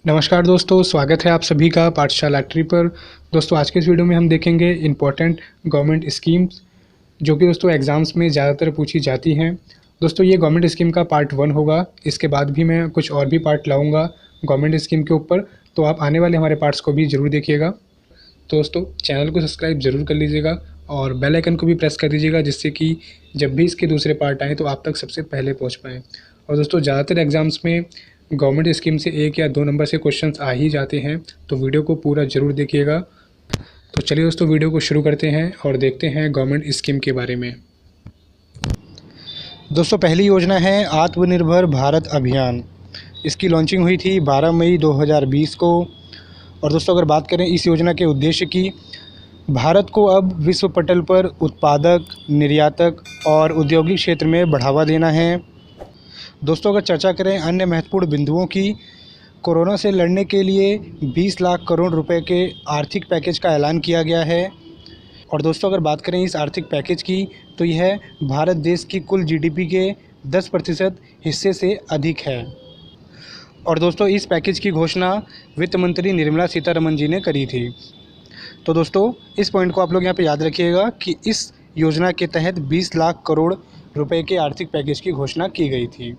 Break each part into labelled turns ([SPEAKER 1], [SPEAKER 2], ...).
[SPEAKER 1] नमस्कार दोस्तों, स्वागत है आप सभी का पाठशाला ट्री पर। दोस्तों आज के इस वीडियो में हम देखेंगे इम्पोर्टेंट गवर्नमेंट स्कीम्स जो कि दोस्तों एग्ज़ाम्स में ज़्यादातर पूछी जाती हैं। दोस्तों ये गवर्नमेंट स्कीम का पार्ट 1 होगा। इसके बाद भी मैं कुछ और भी पार्ट लाऊंगा गवर्नमेंट स्कीम के ऊपर, तो आप आने वाले हमारे पार्ट्स को भी ज़रूर देखिएगा। तो दोस्तों चैनल को सब्सक्राइब ज़रूर कर लीजिएगा और बेल आइकन को भी प्रेस कर दीजिएगा, जिससे कि जब भी इसके दूसरे पार्ट आएँ तो आप तक सबसे पहले पहुँच पाएँ। और दोस्तों ज़्यादातर एग्ज़ाम्स में गवर्नमेंट स्कीम से 1 या 2 नंबर से क्वेश्चंस आ ही जाते हैं, तो वीडियो को पूरा ज़रूर देखिएगा। तो चलिए दोस्तों वीडियो को शुरू करते हैं और देखते हैं गवर्नमेंट स्कीम के बारे में।
[SPEAKER 2] दोस्तों पहली योजना है आत्मनिर्भर भारत अभियान। इसकी लॉन्चिंग हुई थी 12 मई 2020 को। और दोस्तों अगर बात करें इस योजना के उद्देश्य की, भारत को अब विश्व पटल पर उत्पादक, निर्यातक और औद्योगिक क्षेत्र में बढ़ावा देना है। दोस्तों अगर चर्चा करें अन्य महत्वपूर्ण बिंदुओं की, कोरोना से लड़ने के लिए 20 लाख करोड़ रुपए के आर्थिक पैकेज का ऐलान किया गया है। और दोस्तों अगर बात करें इस आर्थिक पैकेज की, तो यह भारत देश की कुल जीडीपी के 10% हिस्से से अधिक है। और दोस्तों इस पैकेज की घोषणा वित्त मंत्री निर्मला सीतारमण जी ने करी थी। तो दोस्तों इस पॉइंट को आप लोग यहाँ पे याद रखिएगा कि इस योजना के तहत 20 लाख करोड़ रुपए के आर्थिक पैकेज की घोषणा की गई थी।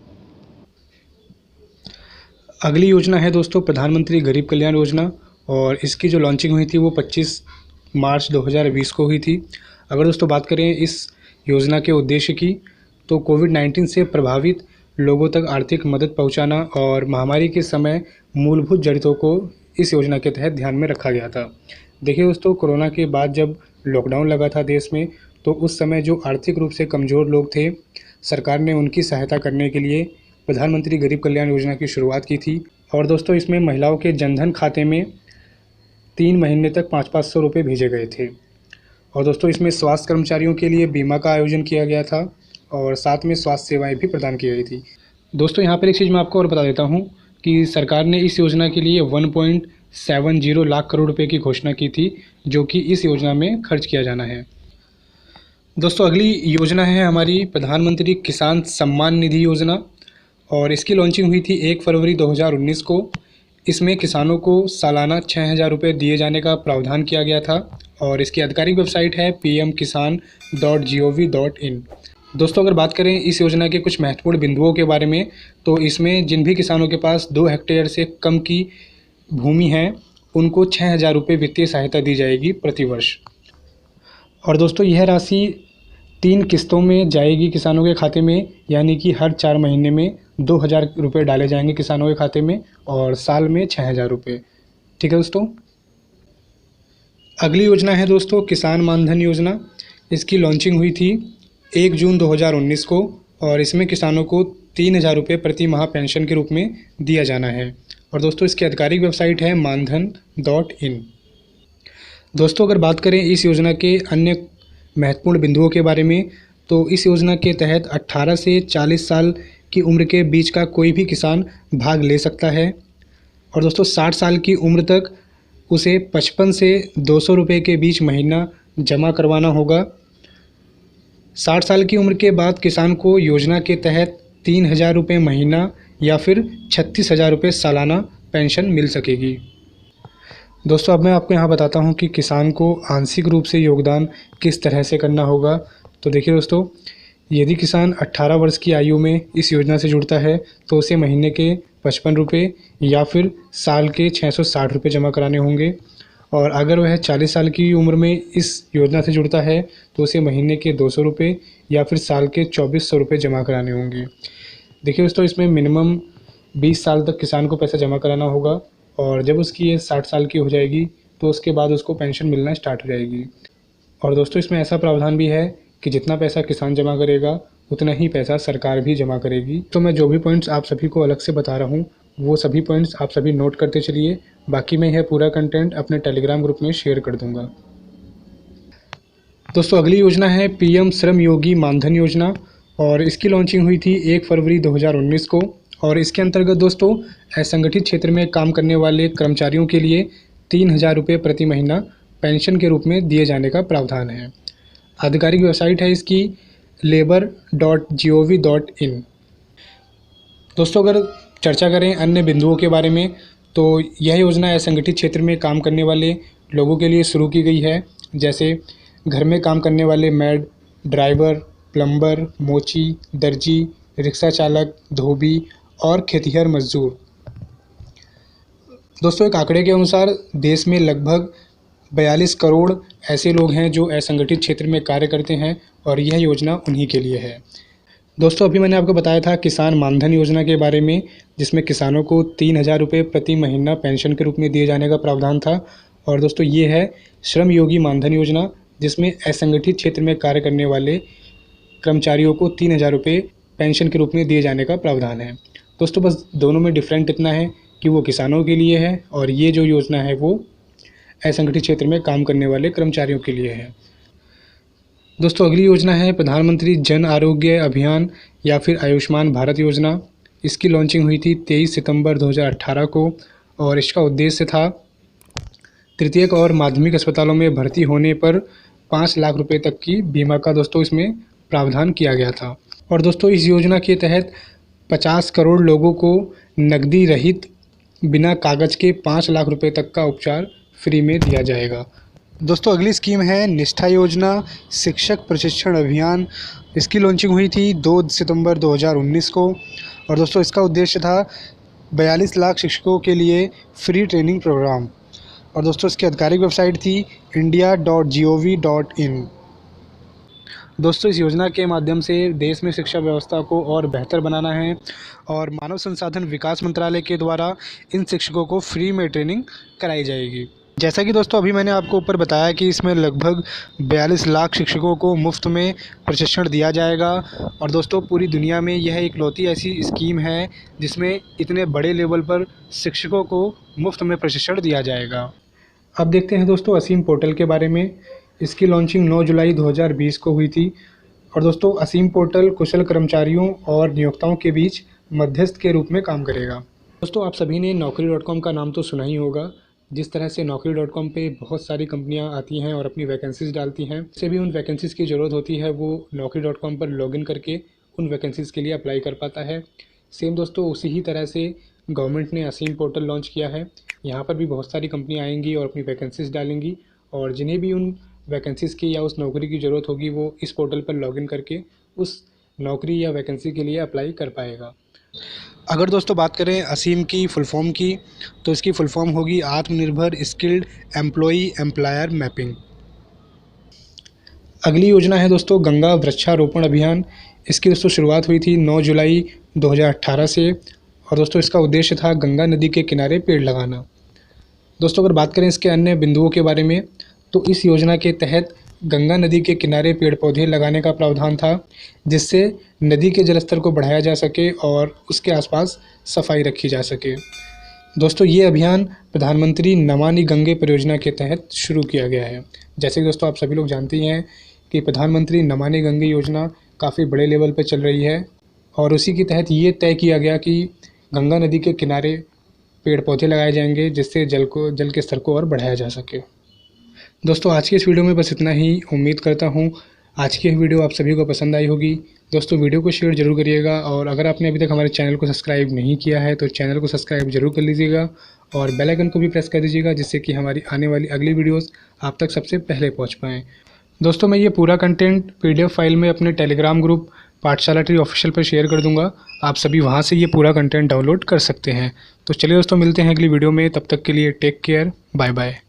[SPEAKER 1] अगली योजना है दोस्तों प्रधानमंत्री गरीब कल्याण योजना, और इसकी जो लॉन्चिंग हुई थी वो 25 मार्च 2020 को हुई थी। अगर दोस्तों बात करें इस योजना के उद्देश्य की, तो कोविड-19 से प्रभावित लोगों तक आर्थिक मदद पहुंचाना और महामारी के समय मूलभूत ज़रूरतों को इस योजना के तहत ध्यान में रखा गया था। देखिए दोस्तों, कोरोना के बाद जब लॉकडाउन लगा था देश में, तो उस समय जो आर्थिक रूप से कमज़ोर लोग थे, सरकार ने उनकी सहायता करने के लिए प्रधानमंत्री गरीब कल्याण योजना की शुरुआत की थी। और दोस्तों इसमें महिलाओं के जनधन खाते में 3 महीने तक 500-500 रुपये भेजे गए थे। और दोस्तों इसमें स्वास्थ्य कर्मचारियों के लिए बीमा का आयोजन किया गया था और साथ में स्वास्थ्य सेवाएं भी प्रदान की गई थी। दोस्तों यहाँ पर एक चीज़ मैं आपको और बता देता हूँ कि सरकार ने इस योजना के लिए 1.70 लाख करोड़ रुपये की घोषणा की थी, जो कि इस योजना में खर्च किया जाना है। दोस्तों अगली योजना है हमारी प्रधानमंत्री किसान सम्मान निधि योजना, और इसकी लॉन्चिंग हुई थी 1 फरवरी 2019 को। इसमें किसानों को सालाना 6,000 रुपये दिए जाने का प्रावधान किया गया था और इसकी आधिकारिक वेबसाइट है pmkisan.gov.in। दोस्तों अगर बात करें इस योजना के कुछ महत्वपूर्ण बिंदुओं के बारे में, तो इसमें जिन भी किसानों के पास 2 हेक्टेयर से कम की भूमि है, उनको 6,000 रुपये वित्तीय सहायता दी जाएगी प्रतिवर्ष। और दोस्तों यह राशि 3 किस्तों में जाएगी किसानों के खाते में, यानी कि हर 4 महीने में 2,000 रुपये डाले जाएंगे किसानों के खाते में और साल में 6,000 रुपये। ठीक है दोस्तों। अगली योजना है दोस्तों किसान मानधन योजना। इसकी लॉन्चिंग हुई थी 1 जून 2019 को और इसमें किसानों को 3,000 रुपये प्रति माह पेंशन के रूप में दिया जाना है। और दोस्तों इसकी आधिकारिक वेबसाइट है manadhan.in। दोस्तों अगर बात करें इस योजना के अन्य महत्वपूर्ण बिंदुओं के बारे में, तो इस योजना के तहत 18 से 40 साल की उम्र के बीच का कोई भी किसान भाग ले सकता है। और दोस्तों 60 साल की उम्र तक उसे 55 से 200 रुपये के बीच महीना जमा करवाना होगा। 60 साल की उम्र के बाद किसान को योजना के तहत 3,000 रुपये महीना या फिर 36,000 रुपये सालाना पेंशन मिल सकेगी। दोस्तों अब मैं आपको यहाँ बताता हूँ कि किसान को आंशिक रूप से योगदान किस तरह से करना होगा। तो देखिए दोस्तों, यदि किसान 18 वर्ष की आयु में इस योजना से जुड़ता है, तो उसे महीने के 55 रुपये या फिर साल के 660 रुपये जमा कराने होंगे। और अगर वह 40 साल की उम्र में इस योजना से जुड़ता है, तो उसे महीने के 200 रुपये या फिर साल के 2400 रुपये जमा कराने होंगे। देखिए दोस्तों, इसमें मिनिमम 20 साल तक किसान को पैसा जमा कराना होगा और जब उसकी एज 60 साल की हो जाएगी, तो उसके बाद उसको पेंशन मिलना स्टार्ट हो जाएगी। और दोस्तों इसमें ऐसा प्रावधान भी है कि जितना पैसा किसान जमा करेगा, उतना ही पैसा सरकार भी जमा करेगी। तो मैं जो भी पॉइंट्स आप सभी को अलग से बता रहा हूँ, वो सभी पॉइंट्स आप सभी नोट करते चलिए। बाकी मैं यह पूरा कंटेंट अपने टेलीग्राम ग्रुप में शेयर कर दूँगा। दोस्तों अगली योजना है PM श्रम योगी मानधन योजना, और इसकी लॉन्चिंग हुई थी 1 फरवरी 2019 को। और इसके अंतर्गत दोस्तों असंगठित क्षेत्र में काम करने वाले कर्मचारियों के लिए 3,000 रुपये प्रति महीना पेंशन के रूप में दिए जाने का प्रावधान है। आधिकारिक वेबसाइट है इसकी labor.gov.in। दोस्तों अगर चर्चा करें अन्य बिंदुओं के बारे में, तो यह योजना असंगठित क्षेत्र में काम करने वाले लोगों के लिए शुरू की गई है, जैसे घर में काम करने वाले मेड, ड्राइवर, प्लम्बर, मोची, दर्जी, रिक्शा चालक, धोबी और खेतिहर मजदूर। दोस्तों, एक आंकड़े के अनुसार देश में लगभग 42 करोड़ ऐसे लोग हैं जो असंगठित क्षेत्र में कार्य करते हैं और यह योजना उन्हीं के लिए है। दोस्तों, अभी मैंने आपको बताया था किसान मानधन योजना के बारे में, जिसमें किसानों को 3,000 रुपये प्रति महीना पेंशन के रूप में दिए जाने का प्रावधान था। और दोस्तों, ये है श्रम योगी मानधन योजना, जिसमें असंगठित क्षेत्र में कार्य करने वाले कर्मचारियों को 3,000 रुपये पेंशन के रूप में दिए जाने का प्रावधान है। दोस्तों, बस दोनों में डिफरेंट इतना है कि वो किसानों के लिए है और ये जो योजना है वो असंगठित क्षेत्र में काम करने वाले कर्मचारियों के लिए है। दोस्तों, अगली योजना है प्रधानमंत्री जन आरोग्य अभियान या फिर आयुष्मान भारत योजना। इसकी लॉन्चिंग हुई थी 23 सितंबर 2018 को और इसका उद्देश्य था तृतीयक और माध्यमिक अस्पतालों में भर्ती होने पर 5 लाख रुपए तक की बीमा का दोस्तों इसमें प्रावधान किया गया था। और दोस्तों, इस योजना के तहत 50 करोड़ लोगों को नकदी रहित बिना कागज़ के 5 लाख रुपए तक का उपचार फ्री में दिया जाएगा।
[SPEAKER 2] दोस्तों, अगली स्कीम है निष्ठा योजना शिक्षक प्रशिक्षण अभियान। इसकी लॉन्चिंग हुई थी 2 सितंबर 2019 को और दोस्तों इसका उद्देश्य था 42 लाख शिक्षकों के लिए फ्री ट्रेनिंग प्रोग्राम। और दोस्तों, इसकी आधिकारिक वेबसाइट थी india.gov.in। दोस्तों, इस योजना के माध्यम से देश में शिक्षा व्यवस्था को और बेहतर बनाना है और मानव संसाधन विकास मंत्रालय के द्वारा इन शिक्षकों को फ्री में ट्रेनिंग कराई जाएगी। जैसा कि दोस्तों अभी मैंने आपको ऊपर बताया कि इसमें लगभग 42 लाख शिक्षकों को मुफ्त में प्रशिक्षण दिया जाएगा। और दोस्तों, पूरी दुनिया में यह इकलौती ऐसी स्कीम है जिसमें इतने बड़े लेवल पर शिक्षकों को मुफ्त में प्रशिक्षण दिया जाएगा। अब देखते हैं दोस्तों असीम पोर्टल के बारे में। इसकी लॉन्चिंग 9 जुलाई 2020 को हुई थी। और दोस्तों, असीम पोर्टल कुशल कर्मचारियों और नियोक्ताओं के बीच मध्यस्थ के रूप में काम करेगा। दोस्तों, आप सभी ने naukri.com का नाम तो सुना ही होगा। जिस तरह से naukri.com पे बहुत सारी कंपनियां आती हैं और अपनी वैकेंसीज़ डालती हैं, से भी उन वैकेंसीज़ की ज़रूरत होती है वो naukri.com पर लॉगिन करके उन वैकेंसीज़ के लिए अप्लाई कर पाता है। सेम दोस्तों उसी ही तरह से गवर्नमेंट ने असीम पोर्टल लॉन्च किया है। यहाँ पर भी बहुत सारी कंपनियाँ आएंगी और अपनी वैकेंसीज़ डालेंगी और जिन्हें भी उन वैकेंसीज़ की या उस नौकरी की ज़रूरत होगी वो इस पोर्टल पर लॉगिन करके उस नौकरी या वैकेंसी के लिए अप्लाई कर पाएगा।
[SPEAKER 1] अगर दोस्तों बात करें असीम की फुल फॉर्म की, तो इसकी फुल फॉर्म होगी आत्मनिर्भर स्किल्ड एम्प्लॉई एम्प्लॉयर मैपिंग। अगली योजना है दोस्तों गंगा वृक्षारोपण अभियान। इसकी दोस्तों शुरुआत हुई थी 9 जुलाई 2018 से और दोस्तों इसका उद्देश्य था गंगा नदी के किनारे पेड़ लगाना। दोस्तों, अगर बात करें इसके अन्य बिंदुओं के बारे में, तो इस योजना के तहत गंगा नदी के किनारे पेड़ पौधे लगाने का प्रावधान था, जिससे नदी के जलस्तर को बढ़ाया जा सके और उसके आसपास सफाई रखी जा सके। दोस्तों, ये अभियान प्रधानमंत्री नमामि गंगे परियोजना के तहत शुरू किया गया है। जैसे कि दोस्तों आप सभी लोग जानते हैं कि प्रधानमंत्री नमामि गंगे योजना काफ़ी बड़े लेवल पर चल रही है और उसी के तहत ये तय किया गया कि गंगा नदी के किनारे पेड़ पौधे लगाए जाएंगे, जिससे जल के स्तर को और बढ़ाया जा सके। दोस्तों, आज की इस वीडियो में बस इतना ही। उम्मीद करता हूँ आज की वीडियो आप सभी को पसंद आई होगी। दोस्तों, वीडियो को शेयर जरूर करिएगा और अगर आपने अभी तक हमारे चैनल को सब्सक्राइब नहीं किया है तो चैनल को सब्सक्राइब जरूर कर लीजिएगा और बेल आइकन को भी प्रेस कर दीजिएगा, जिससे कि हमारी आने वाली अगली वीडियोस आप तक सबसे पहले पहुंच पाएँ। दोस्तों, मैं ये पूरा कंटेंट PDF फाइल में अपने टेलीग्राम ग्रुप पाठशाला ट्री ऑफिशियल पर शेयर कर दूंगा। आप सभी वहां से ये पूरा कंटेंट डाउनलोड कर सकते हैं। तो चलिए दोस्तों, मिलते हैं अगली वीडियो में। तब तक के लिए टेक केयर, बाय बाय।